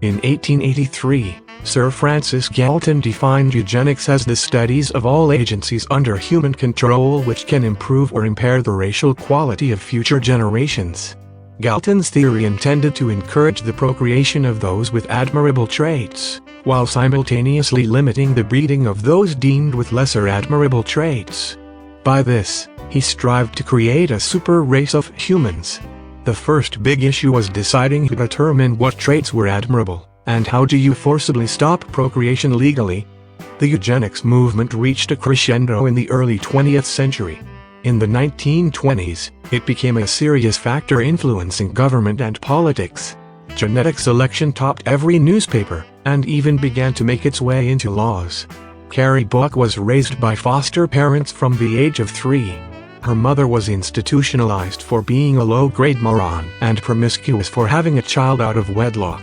In 1883, Sir Francis Galton defined eugenics as the studies of all agencies under human control which can improve or impair the racial quality of future generations. Galton's theory intended to encourage the procreation of those with admirable traits, while simultaneously limiting the breeding of those deemed with lesser admirable traits. By this, he strived to create a super race of humans. The first big issue was deciding who determined what traits were admirable, and how do you forcibly stop procreation legally. The eugenics movement reached a crescendo in the early 20th century. In the 1920s, it became a serious factor influencing government and politics. Genetic selection topped every newspaper, and even began to make its way into laws. Carrie Buck was raised by foster parents from the age of 3. Her mother was institutionalized for being a low-grade moron and promiscuous for having a child out of wedlock.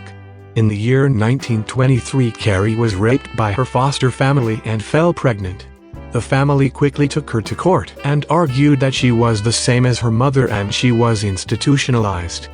In the year 1923, Carrie was raped by her foster family and fell pregnant. The family quickly took her to court and argued that she was the same as her mother and she was institutionalized.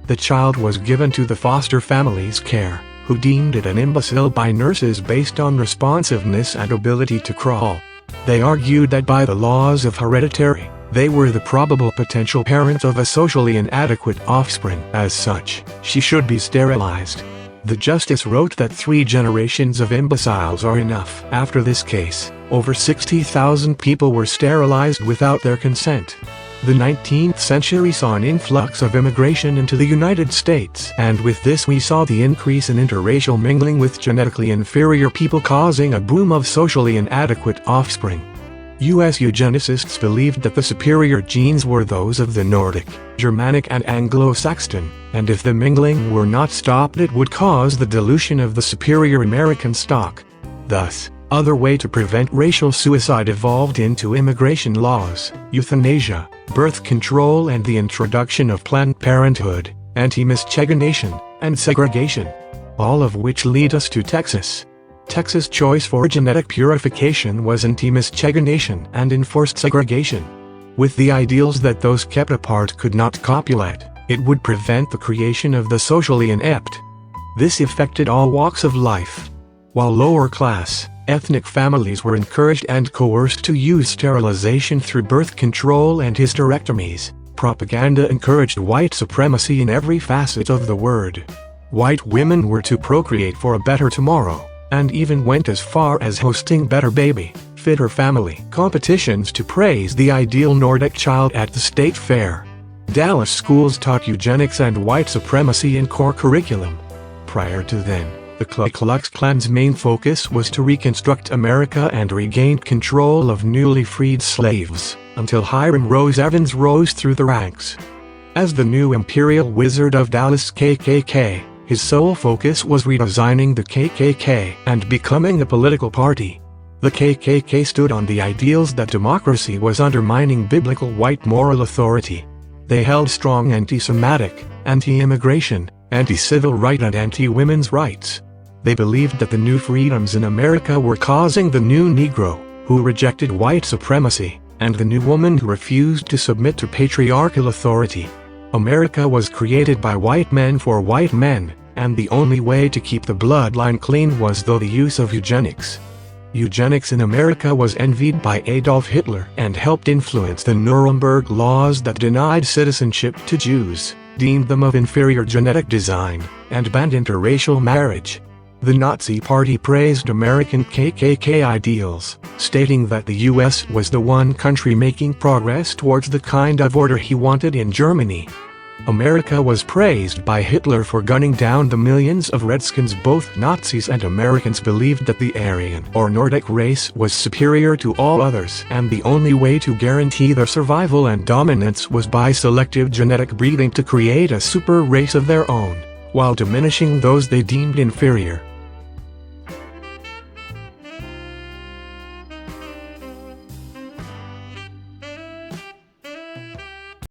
The child was given to the foster family's care, who deemed it an imbecile by nurses based on responsiveness and ability to crawl. They argued that by the laws of hereditary, they were the probable potential parents of a socially inadequate offspring. As such, she should be sterilized. The justice wrote that 3 generations of imbeciles are enough. After this case, over 60,000 people were sterilized without their consent. The 19th century saw an influx of immigration into the United States, and with this we saw the increase in interracial mingling with genetically inferior people, causing a boom of socially inadequate offspring. U.S. eugenicists believed that the superior genes were those of the Nordic, Germanic and Anglo-Saxon, and if the mingling were not stopped it would cause the dilution of the superior American stock. Thus, other way to prevent racial suicide evolved into immigration laws, euthanasia, birth control and the introduction of Planned Parenthood, anti-miscegenation, and segregation. All of which lead us to Texas. Texas' choice for genetic purification was anti-miscegenation and enforced segregation. With the ideals that those kept apart could not copulate, it would prevent the creation of the socially inept. This affected all walks of life. While lower-class, ethnic families were encouraged and coerced to use sterilization through birth control and hysterectomies, propaganda encouraged white supremacy in every facet of the word. White women were to procreate for a better tomorrow, and even went as far as hosting Better Baby, Fitter Family competitions to praise the ideal Nordic child at the state fair. Dallas schools taught eugenics and white supremacy in core curriculum. Prior to then, the Ku Klux Klan's main focus was to reconstruct America and regain control of newly freed slaves, until Hiram Rose Evans rose through the ranks. As the new Imperial Wizard of Dallas KKK, his sole focus was redesigning the KKK and becoming a political party. The KKK stood on the ideals that democracy was undermining biblical white moral authority. They held strong anti-Semitic, anti-immigration, anti-civil rights and anti-women's rights. They believed that the new freedoms in America were causing the new Negro, who rejected white supremacy, and the new woman who refused to submit to patriarchal authority. America was created by white men for white men, and the only way to keep the bloodline clean was through the use of eugenics. Eugenics in America was envied by Adolf Hitler and helped influence the Nuremberg laws that denied citizenship to Jews, deemed them of inferior genetic design, and banned interracial marriage. The Nazi Party praised American KKK ideals, stating that the US was the one country making progress towards the kind of order he wanted in Germany. America was praised by Hitler for gunning down the millions of Redskins. Both Nazis and Americans believed that the Aryan or Nordic race was superior to all others, and the only way to guarantee their survival and dominance was by selective genetic breeding to create a super race of their own, while diminishing those they deemed inferior.